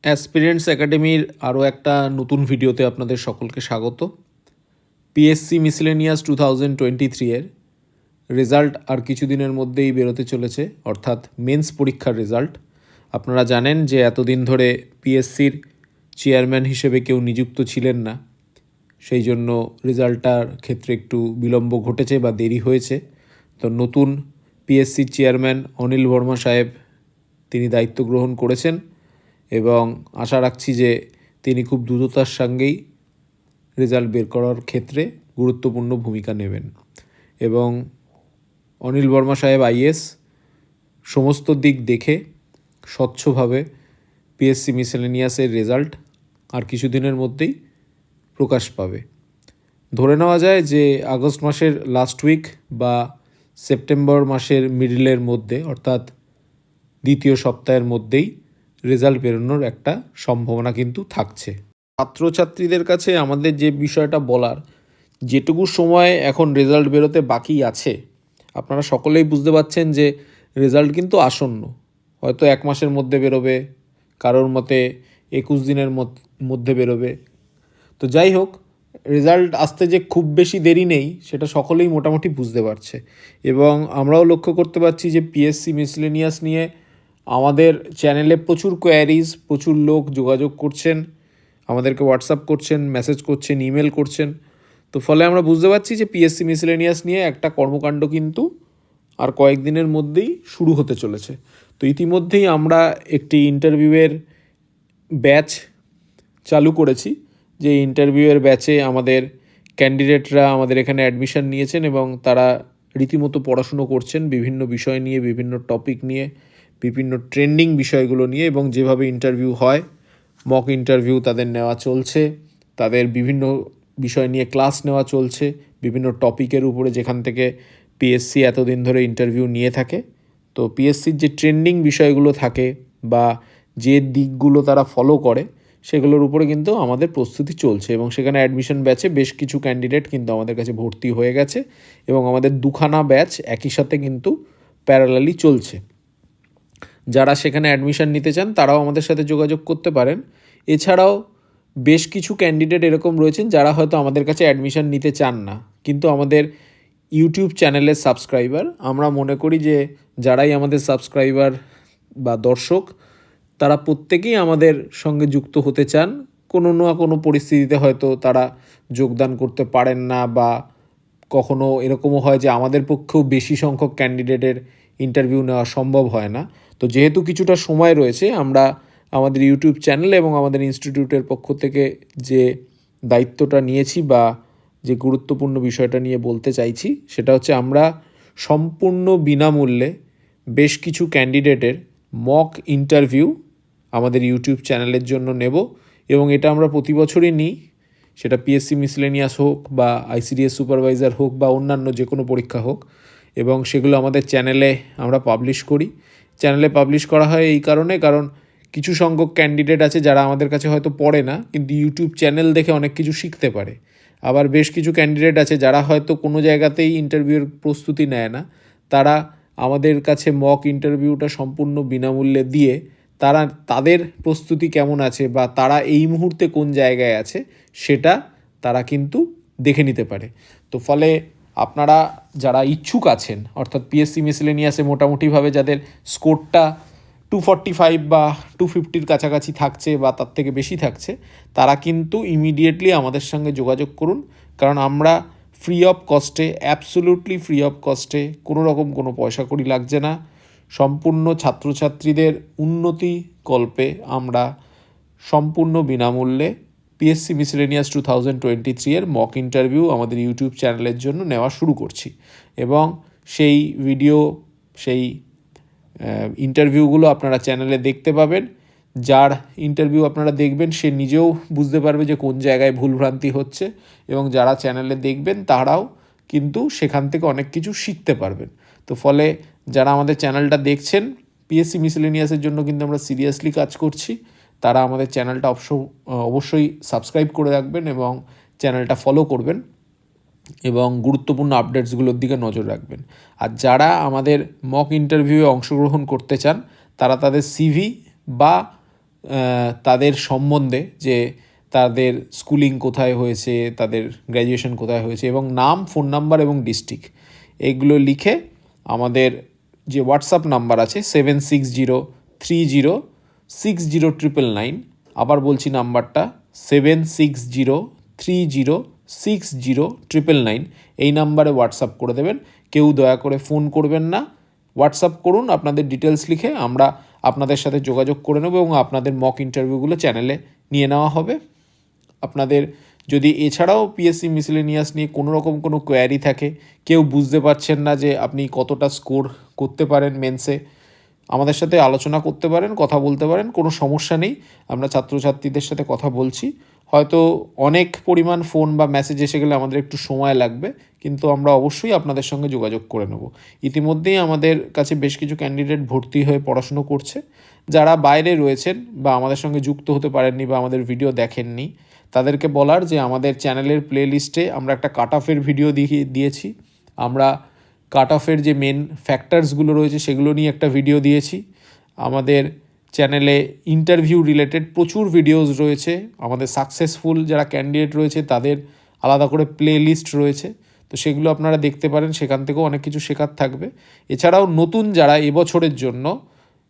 Aspirants একাডেমির আরও একটা নতুন ভিডিওতে আপনাদের সকলকে স্বাগত। পিএসসি মিসেলেনিয়াস 2023 এর রেজাল্ট আর কিছুদিনের মধ্যেই বেরোতে চলেছে, অর্থাৎ মেন্স পরীক্ষার রেজাল্ট। আপনারা জানেন যে এতদিন ধরে পিএসসির চেয়ারম্যান হিসেবে কেউ নিযুক্ত ছিলেন না, সেই জন্য রেজাল্টটার ক্ষেত্রে একটু বিলম্ব ঘটেছে বা দেরি হয়েছে। তো নতুন পিএসসির চেয়ারম্যান অনিল বর্মা সাহেব তিনি দায়িত্ব গ্রহণ করেছেন এবং আশা রাখছি যে তিনি খুব দ্রুততার সঙ্গেই রেজাল্ট বের করার ক্ষেত্রে গুরুত্বপূর্ণ ভূমিকা নেবেন। এবং অনিল বর্মা সাহেব আইএস সমস্ত দিক দেখে স্বচ্ছভাবে পিএসসি মিসেলেনিয়াসের রেজাল্ট আর কিছুদিনের মধ্যেই প্রকাশ পাবে। ধরে নেওয়া যায় যে আগস্ট মাসের লাস্ট উইক বা সেপ্টেম্বর মাসের মিডলের মধ্যে, অর্থাৎ দ্বিতীয় সপ্তাহের মধ্যেই রেজাল্ট বেরোনোর একটা সম্ভাবনা কিন্তু থাকছে। ছাত্রছাত্রীদের কাছে আমাদের যে বিষয়টা বলার, যেটুকু সময় এখন রেজাল্ট বেরোতে বাকি আছে, আপনারা সকলেই বুঝতে পারছেন যে রেজাল্ট কিন্তু আসন্ন। হয়তো 1 মাসের মধ্যে বেরোবে, কারোর মতে 21 দিনের মধ্যে বেরোবে। তো যাই হোক, রেজাল্ট আসতে যে খুব বেশি দেরি নেই সেটা সকলেই মোটামুটি বুঝতে পারছে। এবং আমরাও লক্ষ্য করতে পারছি যে পিএসসি মিসলেনিয়াস নিয়ে আমাদের চ্যানেলে প্রচুর কোয়ারিজ, প্রচুর লোক যোগাযোগ করছেন, আমাদেরকে হোয়াটসঅ্যাপ করছেন, মেসেজ করছেন, ইমেল করছেন। তো ফলে আমরা বুঝতে পারছি যে পিএসসি মিসলেনিয়াস নিয়ে একটা কর্মকাণ্ড কিন্তু আর কয়েকদিনের মধ্যেই শুরু হতে চলেছে। তো ইতিমধ্যেই আমরা একটি ইন্টারভিউয়ের ব্যাচ চালু করেছি, যে ইন্টারভিউয়ের ব্যাচে আমাদের ক্যান্ডিডেটরা আমাদের এখানে অ্যাডমিশন নিয়েছেন এবং তারা রীতিমতো পড়াশুনো করছেন বিভিন্ন বিষয় নিয়ে, বিভিন্ন টপিক নিয়ে, বিভিন্ন ট্রেন্ডিং বিষয়গুলো নিয়ে। এবং যেভাবে ইন্টারভিউ হয়, মক ইন্টারভিউ তাদের নেওয়া চলছে, তাদের বিভিন্ন বিষয় নিয়ে ক্লাস নেওয়া চলছে, বিভিন্ন টপিকের উপরে, যেখান থেকে পিএসসি এতদিন ধরে ইন্টারভিউ নিয়ে থাকে। তো পিএসসির যে ট্রেন্ডিং বিষয়গুলো থাকে বা যে দিকগুলো তারা ফলো করে, সেগুলোর উপরে কিন্তু আমাদের প্রস্তুতি চলছে। এবং সেখানে অ্যাডমিশন ব্যাচে বেশ কিছু ক্যান্ডিডেট কিন্তু আমাদের কাছে ভর্তি হয়ে গেছে এবং আমাদের 2খানা ব্যাচ একই সাথে কিন্তু প্যারালালি চলছে। যারা সেখানে অ্যাডমিশন নিতে চান তারাও আমাদের সাথে যোগাযোগ করতে পারেন। এছাড়াও বেশ কিছু ক্যান্ডিডেট এরকম রয়েছেন যারা হয়তো আমাদের কাছে অ্যাডমিশন নিতে চান না, কিন্তু আমাদের ইউটিউব চ্যানেলের সাবস্ক্রাইবার। আমরা মনে করি যে যারাই আমাদের সাবস্ক্রাইবার বা দর্শক, তারা প্রত্যেকেই আমাদের সঙ্গে যুক্ত হতে চান। কোনো না কোনো পরিস্থিতিতে হয়তো তারা যোগদান করতে পারেন না, বা কখনো এরকমও হয় যে আমাদের পক্ষেও বেশি সংখ্যক ক্যান্ডিডেটের ইন্টারভিউ নেওয়া সম্ভব হয় না। তো যেহেতু কিছুটা সময় রয়েছে, আমরা আমাদের ইউটিউব চ্যানেল এবং আমাদের ইনস্টিটিউটের পক্ষ থেকে যে দায়িত্বটা নিয়েছি বা যে গুরুত্বপূর্ণ বিষয়টা নিয়ে বলতে চাইছি, সেটা হচ্ছে আমরা সম্পূর্ণ বিনামূল্যে বেশ কিছু ক্যান্ডিডেটের মক ইন্টারভিউ আমাদের ইউটিউব চ্যানেলের জন্য নেব। এবং এটা আমরা প্রতি বছরই নিই, সেটা পিএসসি মিসলেনিয়াস হোক বা আইসিডিএস সুপারভাইজার হোক বা অন্যান্য যে কোনো পরীক্ষা হোক। এবং সেগুলো আমাদের চ্যানেলে আমরা পাবলিশ করি। চ্যানেলে পাবলিশ করা হয় এই কারণ কিছু সংখ্যক ক্যান্ডিডেট আছে যারা আমাদের কাছে হয়তো পড়ে না, কিন্তু ইউটিউব চ্যানেল দেখে অনেক কিছু শিখতে পারে। আবার বেশ কিছু ক্যান্ডিডেট আছে যারা হয়তো কোনো জায়গাতেই ইন্টারভিউর প্রস্তুতি নেয় না, তারা আমাদের কাছে মক ইন্টারভিউটা সম্পূর্ণ বিনামূল্যে দিয়ে তারা তাদের প্রস্তুতি কেমন আছে বা তারা এই মুহূর্তে কোন জায়গায় আছে সেটা তারা কিন্তু দেখে নিতে পারে। তো ফলে আপনারা যারা ইচ্ছুক আছেন, অর্থাৎ পিএসসি মিসেলেনিয়াসে মোটামুটিভাবে যাদের স্কোরটা 245 বা 250-র কাছাকাছি থাকছে বা তার থেকে বেশি থাকছে, তারা কিন্তু ইমিডিয়েটলি আমাদের সঙ্গে যোগাযোগ করুন। কারণ আমরা ফ্রি অফ কস্টে, অ্যাবসোলিউটলি ফ্রি অফ কস্টে, কোনো রকম কোনো পয়সা কড়ি লাগছে না, সম্পূর্ণ ছাত্রছাত্রীদের উন্নতি কল্পে আমরা সম্পূর্ণ বিনামূল্যে পিএসসি মিসেলেনিয়াস 2023 এর মক ইন্টারভিউ আমাদের ইউটিউব চ্যানেলের জন্য নেওয়া শুরু করছি। এবং সেই ভিডিও, সেই ইন্টারভিউগুলো আপনারা চ্যানেলে দেখতে পাবেন। যার ইন্টারভিউ আপনারা দেখবেন সে নিজেও বুঝতে পারবে যে কোন জায়গায় ভুলভ্রান্তি হচ্ছে, এবং যারা চ্যানেলে দেখবেন তারাও কিন্তু সেখান থেকে অনেক কিছু শিখতে পারবেন। তো ফলে যারা আমাদের চ্যানেলটা দেখছেন, পিএসসি মিসেলেনিয়াসের জন্য কিন্তু আমরা সিরিয়াসলি কাজ করছি, তারা আমাদের চ্যানেলটা অবশ্যই সাবস্ক্রাইব করে রাখবেন এবং চ্যানেলটা ফলো করবেন এবং গুরুত্বপূর্ণ আপডেটসগুলোর দিকে নজর রাখবেন। আর যারা আমাদের মক ইন্টারভিউয়ে অংশগ্রহণ করতে চান, তারা তাদের সিভি বা তাদের সম্বন্ধে, যে তাদের স্কুলিং কোথায় হয়েছে, তাদের গ্র্যাজুয়েশন কোথায় হয়েছে, এবং নাম, ফোন নাম্বার এবং ডিস্ট্রিক্ট, এগুলো লিখে আমাদের যে হোয়াটসঅ্যাপ নাম্বার আছে 7603060999, আবার বলছি নাম্বারটা 7603060999, এই নাম্বারে হোয়াটসঅ্যাপ করে দেবেন। কেউ দয়া করে ফোন করবেন না, হোয়াটসঅ্যাপ করুন আপনাদের ডিটেলস লিখে, আমরা আপনাদের সাথে যোগাযোগ করে নেব এবং আপনাদের মক ইন্টারভিউগুলো চ্যানেলে নিয়ে নেওয়া হবে। আপনাদের যদি এছাড়াও পিএসসি মিসেলেনিয়াস নিয়ে কোনো রকম কোনো কোয়ারি থাকে, কেউ বুঝতে পারছেন না যে আপনি কতটা স্কোর করতে পারেন মেন্সে, আমাদের সাথে আলোচনা করতে পারেন, কথা বলতে পারেন, কোনো সমস্যা নেই। আমরা ছাত্রছাত্রীদের সাথে কথা বলছি, হয়তো অনেক পরিমাণ ফোন বা মেসেজ এসে গেলে আমাদের একটু সময় লাগবে, কিন্তু আমরা অবশ্যই আপনাদের সঙ্গে যোগাযোগ করে নেব। ইতিমধ্যেই আমাদের কাছে বেশ কিছু ক্যান্ডিডেট ভর্তি হয়ে পড়াশুনো করছে। যারা বাইরে রয়েছেন বা আমাদের সঙ্গে যুক্ত হতে পারেননি বা আমাদের ভিডিও দেখেননি, তাদেরকে বলার যে আমাদের চ্যানেলের প্লে লিস্টে আমরা একটা কাট অফের ভিডিও দিয়েছি। আমরা কাট অফের যে মেন ফ্যাক্টরসগুলো রয়েছে সেগুলো নিয়ে একটা ভিডিও দিয়েছি। আমাদের চ্যানেলে ইন্টারভিউ রিলেটেড প্রচুর ভিডিওস রয়েছে। আমাদের সাকসেসফুল যারা ক্যান্ডিডেট রয়েছে তাদের আলাদা করে প্লে লিস্ট রয়েছে, তো সেগুলো আপনারা দেখতে পারেন, সেখান থেকেও অনেক কিছু শেখার থাকবে। এছাড়াও নতুন যারা এবছরের জন্য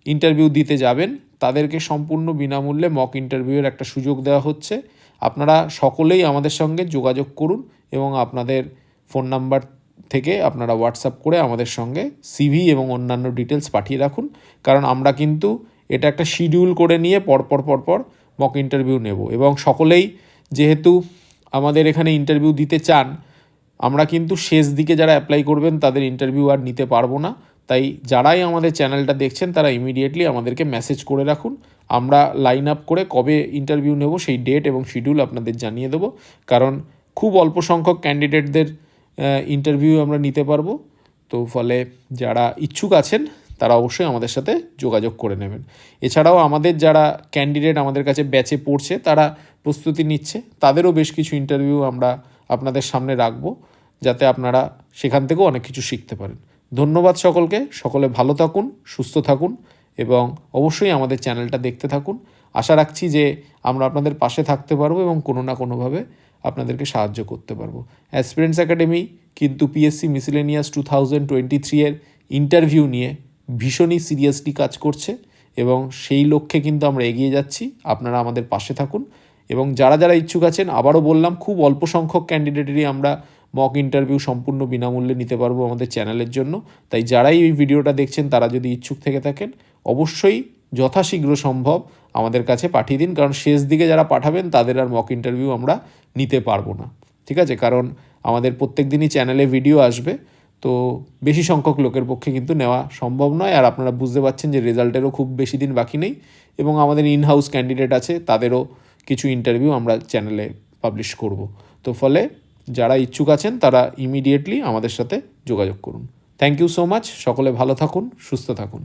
ইন্টারভিউ দিতে যাবেন তাদেরকে সম্পূর্ণ বিনামূল্যে মক ইন্টারভিউয়ের একটা সুযোগ দেওয়া হচ্ছে। আপনারা সকলেই আমাদের সঙ্গে যোগাযোগ করুন এবং আপনাদের ফোন নাম্বার থেকে আপনারা হোয়াটসঅ্যাপ করে আমাদের সঙ্গে সিভি এবং অন্যান্য ডিটেলস পাঠিয়ে রাখুন, কারণ আমরা কিন্তু এটা একটা শিডিউল করে নিয়ে পরপর মক ইন্টারভিউ নেব। এবং সকলেই যেহেতু আমাদের এখানে ইন্টারভিউ দিতে চান, আমরা কিন্তু শেষ দিকে যারা অ্যাপ্লাই করবেন তাদের ইন্টারভিউ আর নিতে পারবো না। তাই যারাই আমাদের চ্যানেলটা দেখছেন তারা ইমিডিয়েটলি আমাদেরকে মেসেজ করে রাখুন, আমরা লাইন আপ করে কবে ইন্টারভিউ নেব সেই ডেট এবং শিডিউল আপনাদের জানিয়ে দেবো। কারণ খুব অল্প সংখ্যক ক্যান্ডিডেটদের ইন্টারভিউ আমরা নিতে পারবো, তো ফলে যারা ইচ্ছুক আছেন তারা অবশ্যই আমাদের সাথে যোগাযোগ করে নেবেন। এছাড়াও আমাদের যারা ক্যান্ডিডেট আমাদের কাছে ব্যাচে পড়ছে, তারা প্রস্তুতি নিচ্ছে, তাদেরও বেশ কিছু ইন্টারভিউ আমরা আপনাদের সামনে রাখবো, যাতে আপনারা সেখান থেকেও অনেক কিছু শিখতে পারেন। ধন্যবাদ সকলকে, সকলে ভালো থাকুন, সুস্থ থাকুন এবং অবশ্যই আমাদের চ্যানেলটা দেখতে থাকুন। আশা রাখছি যে আমরা আপনাদের পাশে থাকতে পারবো এবং কোনো না কোনোভাবে আপনাদেরকে সাহায্য করতে পারবো। অ্যাসপিরেন্টস একাডেমি কিন্তু পিএসসি মিসেলেনিয়াস 2023 এর ইন্টারভিউ নিয়ে ভীষণই সিরিয়াসলি কাজ করছে এবং সেই লক্ষ্যে কিন্তু আমরা এগিয়ে যাচ্ছি। আপনারা আমাদের পাশে থাকুন এবং যারা যারা ইচ্ছুক আছেন, আবারও বললাম, খুব অল্প সংখ্যক ক্যান্ডিডেটেরই আমরা মক ইন্টারভিউ সম্পূর্ণ বিনামূল্যে নিতে পারবো আমাদের চ্যানেলের জন্য। তাই যারাই এই ভিডিওটা দেখছেন তারা যদি ইচ্ছুক থেকে থাকেন, অবশ্যই যথাশীঘ্র সম্ভব আমাদের কাছে পাঠিয়ে দিন, কারণ শেষ দিকে যারা পাঠাবেন তাদের আর মক ইন্টারভিউ আমরা নিতে পারবো না, ঠিক আছে? কারণ আমাদের প্রত্যেক দিনই চ্যানেলে ভিডিও আসবে, তো বেশি সংখ্যক লোকের পক্ষে কিন্তু নেওয়া সম্ভব নয়। আর আপনারা বুঝতে পারছেন যে রেজাল্টেরও খুব বেশি দিন বাকি নেই এবং আমাদের ইন হাউস ক্যান্ডিডেট আছে, তাদেরও কিছু ইন্টারভিউ আমরা চ্যানেলে পাবলিশ করব। তো ফলে যারা ইচ্ছুক আছেন তারা ইমিডিয়েটলি আমাদের সাথে যোগাযোগ করুন। থ্যাংক ইউ সো মাচ, সকলে ভালো থাকুন, সুস্থ থাকুন।